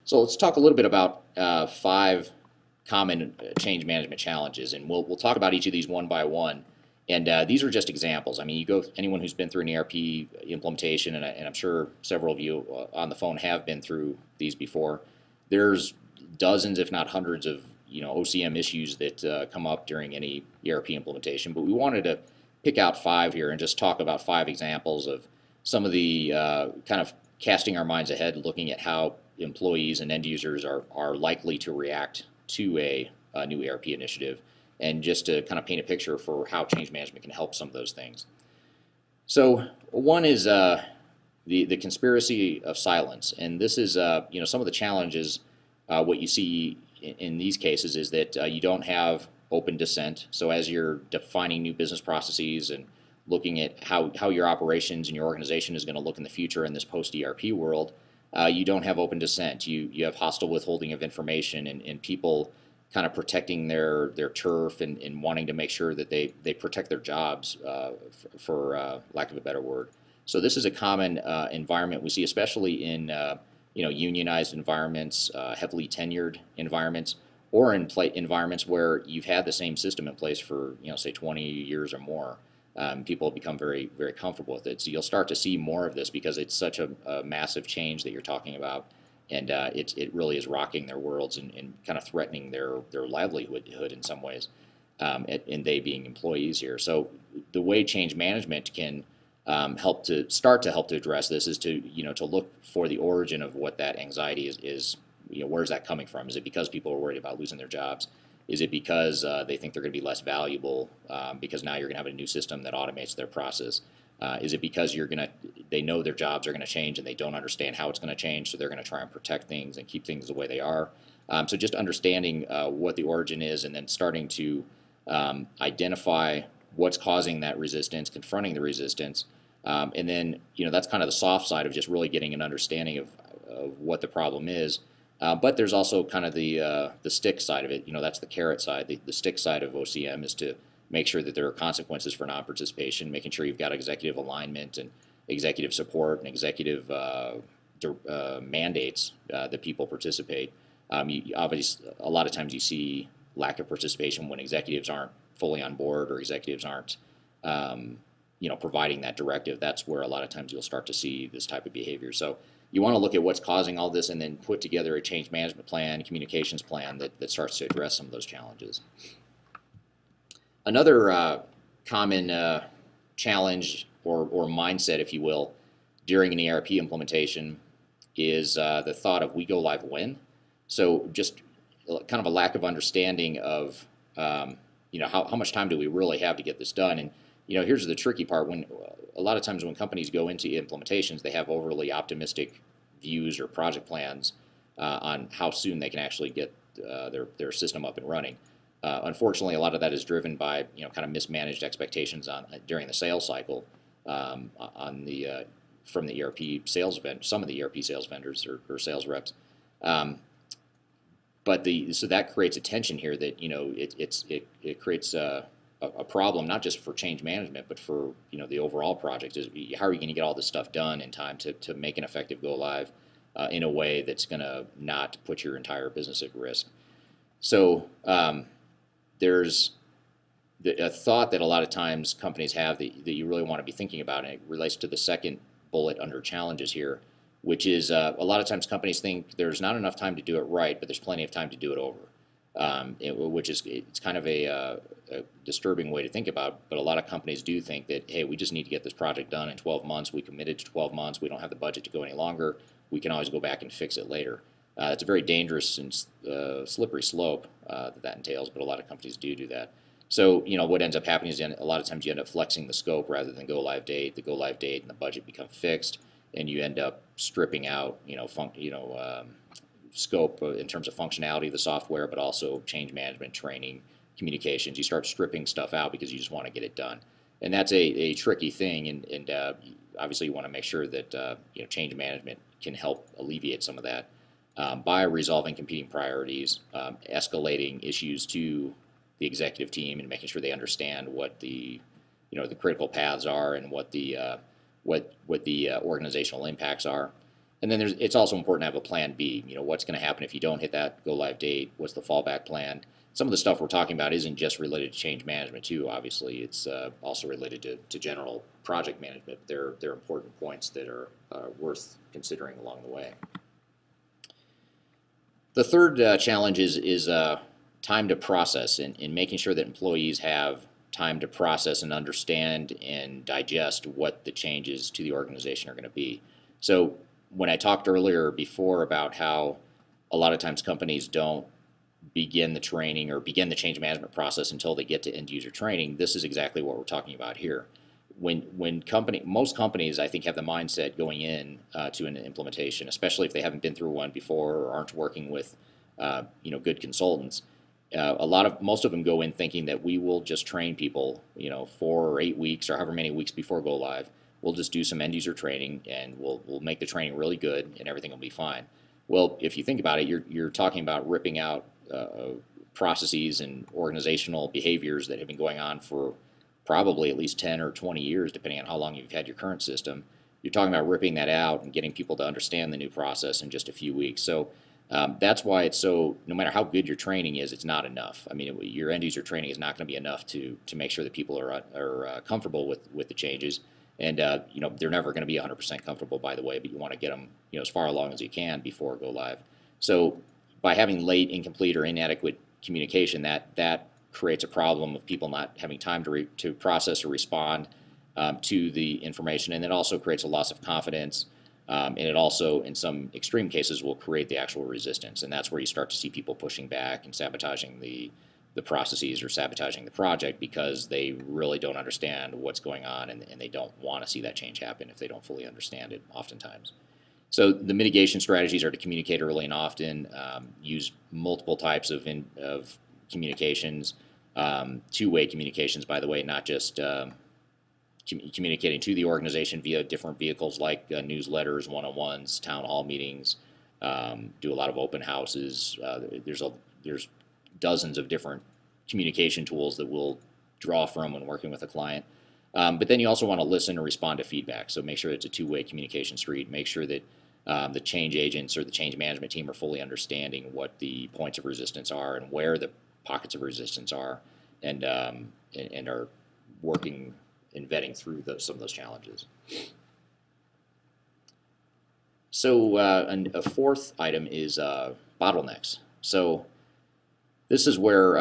So let's talk a little bit about five common change management challenges, and we'll talk about each of these one by one. And these are just examples. I mean, you go anyone who's been through an ERP implementation, and I'm sure several of you on the phone have been through these before. There's dozens, if not hundreds, of OCM issues that come up during any ERP implementation. But we wanted to pick out five here and just talk about five examples of some of the kind of casting our minds ahead, looking at how employees and end users are likely to react to a new ERP initiative, and just to kind of paint a picture for how change management can help some of those things. So one is the conspiracy of silence, and this is some of the challenges. What you see in these cases is that you don't have open dissent. So as you're defining new business processes and looking at how your operations and your organization is going to look in the future in this post-ERP world, you don't have open dissent. You have hostile withholding of information, and people kind of protecting their turf, and wanting to make sure that they protect their jobs, for lack of a better word. So this is a common environment we see, especially in unionized environments, heavily tenured environments, or in environments where you've had the same system in place for say 20 years or more. People have become very, very comfortable with it. So you'll start to see more of this because it's such a massive change that you're talking about, and it really is rocking their worlds, and kind of threatening their livelihood in some ways, and they being employees here. So the way change management can help to address this is to look for the origin of what that anxiety is. Where's that coming from? Is it because people are worried about losing their jobs? Is it because they think they're going to be less valuable because now you're going to have a new system that automates their process? Is it because they know their jobs are going to change and they don't understand how it's going to change, so they're going to try and protect things and keep things the way they are? So just understanding what the origin is, and then starting to identify what's causing that resistance, confronting the resistance, and then that's kind of the soft side of just really getting an understanding of what the problem is. But there's also kind of the stick side of it. That's the carrot side. The stick side of OCM is to make sure that there are consequences for non-participation, making sure you've got executive alignment and executive support and executive mandates that people participate. Obviously, a lot of times you see lack of participation when executives aren't fully on board, or executives aren't providing that directive. That's where a lot of times you'll start to see this type of behavior. So you want to look at what's causing all this, and then put together a change management plan, communications plan that starts to address some of those challenges. Another common challenge or mindset, if you will, during an ERP implementation is the thought of we go live when. So just kind of a lack of understanding of how much time do we really have to get this done. And here's the tricky part. When a lot of times when companies go into implementations, they have overly optimistic views or project plans on how soon they can actually get their system up and running. Unfortunately, a lot of that is driven by kind of mismanaged expectations during the sales cycle, from the ERP sales some of the ERP sales vendors or sales reps. So that creates a tension here that it creates a problem, not just for change management, but for the overall project. Is how are you going to get all this stuff done in time to make an effective go live in a way that's going to not put your entire business at risk. So there's a thought that a lot of times companies have that you really want to be thinking about, and it relates to the second bullet under challenges here, which is a lot of times companies think there's not enough time to do it right, but there's plenty of time to do it over. It's kind of a disturbing way to think about, but a lot of companies do think that, hey, we just need to get this project done in 12 months. We committed to 12 months. We don't have the budget to go any longer. We can always go back and fix it later. It's a very dangerous and slippery slope that entails, but a lot of companies do that. So what ends up happening is a lot of times you end up flexing the scope rather than go live date. The go live date and the budget become fixed, and you end up stripping out scope in terms of functionality of the software, but also change management, training, communications. You start stripping stuff out because you just want to get it done, and that's a tricky thing. And obviously you want to make sure that change management can help alleviate some of that by resolving competing priorities, escalating issues to the executive team, and making sure they understand what the critical paths are, and what the organizational impacts are. And then it's also important to have a plan B. What's going to happen if you don't hit that go live date? What's the fallback plan? Some of the stuff we're talking about isn't just related to change management too. Obviously, it's also related to general project management. They're important points that are worth considering along the way. The third challenge is time to process, and making sure that employees have time to process and understand and digest what the changes to the organization are going to be. So when I talked earlier before about how a lot of times companies don't begin the training or begin the change management process until they get to end user training, this is exactly what we're talking about here. Most companies, I think, have the mindset going in to an implementation, especially if they haven't been through one before or aren't working with good consultants. Most of them go in thinking that we will just train people, 4 or 8 weeks or however many weeks before go live. We'll just do some end user training and we'll make the training really good and everything will be fine. Well, if you think about it, you're talking about ripping out processes and organizational behaviors that have been going on for probably at least 10 or 20 years, depending on how long you've had your current system. You're talking about ripping that out and getting people to understand the new process in just a few weeks. So that's why it's so, no matter how good your training is, it's not enough. I mean, your end user training is not going to be enough to make sure that people are comfortable with the changes. And they're never going to be 100% comfortable, by the way, but you want to get them as far along as you can before go live. So by having late, incomplete, or inadequate communication, that creates a problem of people not having time to process or respond to the information, and it also creates a loss of confidence. And it also, in some extreme cases, will create the actual resistance, and that's where you start to see people pushing back and sabotaging the processes or sabotaging the project because they really don't understand what's going on, and they don't want to see that change happen if they don't fully understand it oftentimes. So the mitigation strategies are to communicate early and often, use multiple types of communications, two-way communications, by the way, not just communicating to the organization via different vehicles like newsletters, one-on-ones, town hall meetings, do a lot of open houses. There's dozens of different communication tools that we'll draw from when working with a client. But then you also want to listen and respond to feedback. So make sure it's a two-way communication street. Make sure that the change agents or the change management team are fully understanding what the points of resistance are and where the pockets of resistance are, and are working and vetting through some of those challenges. So a fourth item is bottlenecks. So this is where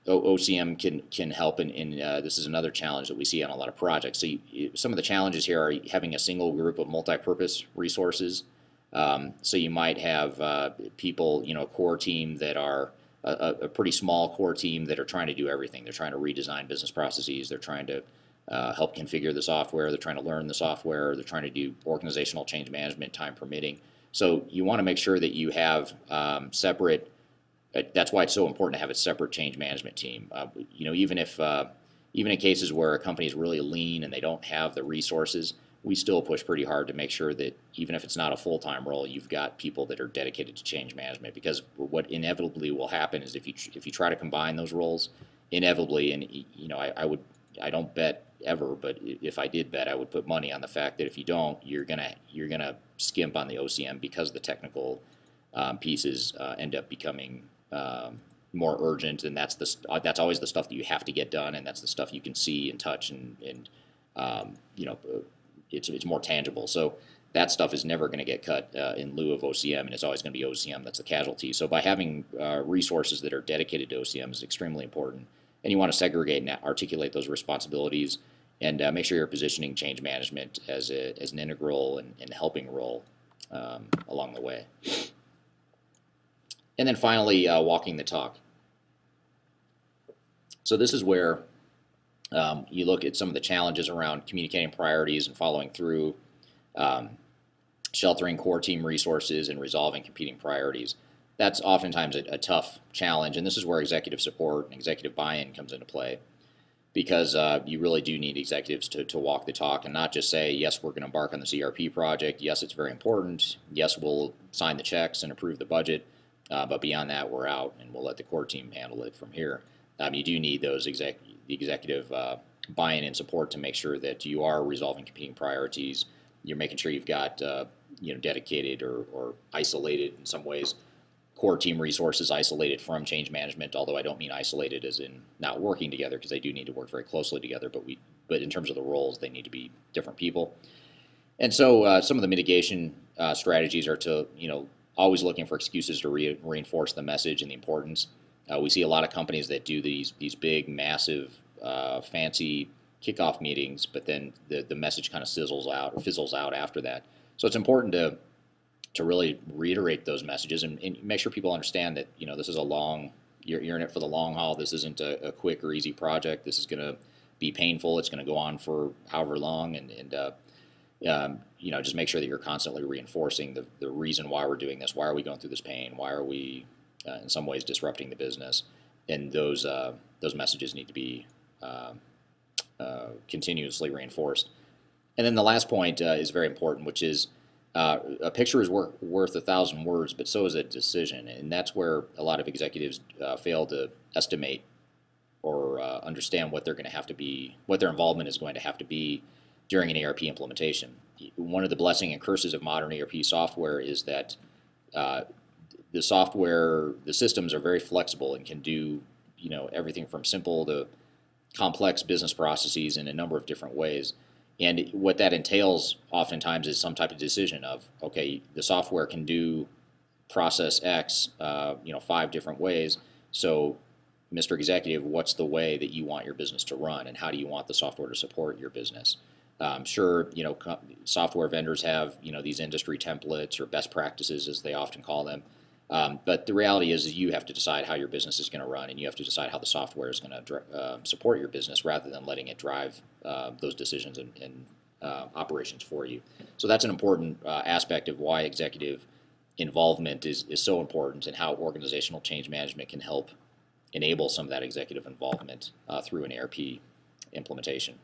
OCM can help, and this is another challenge that we see on a lot of projects. So some of the challenges here are having a single group of multi-purpose resources. So you might have people, a core team that are a pretty small core team that are trying to do everything. They're trying to redesign business processes. They're trying to help configure the software. They're trying to learn the software. They're trying to do organizational change management, time permitting. So you want to make sure that you have separate. That's why it's so important to have a separate change management team. Even in cases where a company is really lean and they don't have the resources, we still push pretty hard to make sure that even if it's not a full-time role, you've got people that are dedicated to change management. Because what inevitably will happen is if you try to combine those roles, inevitably, and I don't bet ever, but if I did bet, I would put money on the fact that if you don't, you're gonna skimp on the OCM because the technical pieces end up becoming more urgent, and that's always the stuff that you have to get done, and that's the stuff you can see and touch, and it's more tangible. So that stuff is never going to get cut in lieu of OCM, and it's always going to be OCM that's the casualty. So by having resources that are dedicated to OCM is extremely important, and you want to segregate and articulate those responsibilities, and make sure you're positioning change management as an integral and helping role along the way. And then finally, walking the talk. So this is where you look at some of the challenges around communicating priorities and following through, sheltering core team resources, and resolving competing priorities. That's oftentimes a tough challenge, and this is where executive support and executive buy-in comes into play, because you really do need executives to walk the talk and not just say, yes, we're going to embark on this ERP project, yes, it's very important, yes, we'll sign the checks and approve the budget, but beyond that, we're out, and we'll let the core team handle it from here. You do need those executive buy-in and support to make sure that you are resolving competing priorities. You're making sure you've got dedicated or isolated in some ways. Core team resources isolated from change management, although I don't mean isolated as in not working together, because they do need to work very closely together, but in terms of the roles, they need to be different people. And so some of the mitigation strategies are to, always looking for excuses to reinforce the message and the importance. We see a lot of companies that do these big, massive, fancy kickoff meetings, but then the message kind of sizzles out or fizzles out after that. So it's important to really reiterate those messages and make sure people understand that this is a long, you're in it for the long haul. This isn't a quick or easy project. This is going to be painful. It's going to go on for however long, and just make sure that you're constantly reinforcing the reason why we're doing this. Why are we going through this pain? Why are we in some ways disrupting the business? And those messages need to be continuously reinforced. And then the last point is very important, which is a picture is worth 1,000 words, but so is a decision. And that's where a lot of executives fail to estimate or understand what they're going to have to be, what their involvement is going to have to be during an ERP implementation. One of the blessings and curses of modern ERP software is that the systems are very flexible and can do everything from simple to complex business processes in a number of different ways. And what that entails oftentimes is some type of decision of, okay, the software can do process X, 5 different ways. So, Mr. Executive, what's the way that you want your business to run, and how do you want the software to support your business? Sure, software vendors have these industry templates or best practices, as they often call them. But the reality is you have to decide how your business is going to run, and you have to decide how the software is going to support your business rather than letting it drive those decisions and operations for you. So that's an important aspect of why executive involvement is so important, and how organizational change management can help enable some of that executive involvement through an ERP implementation.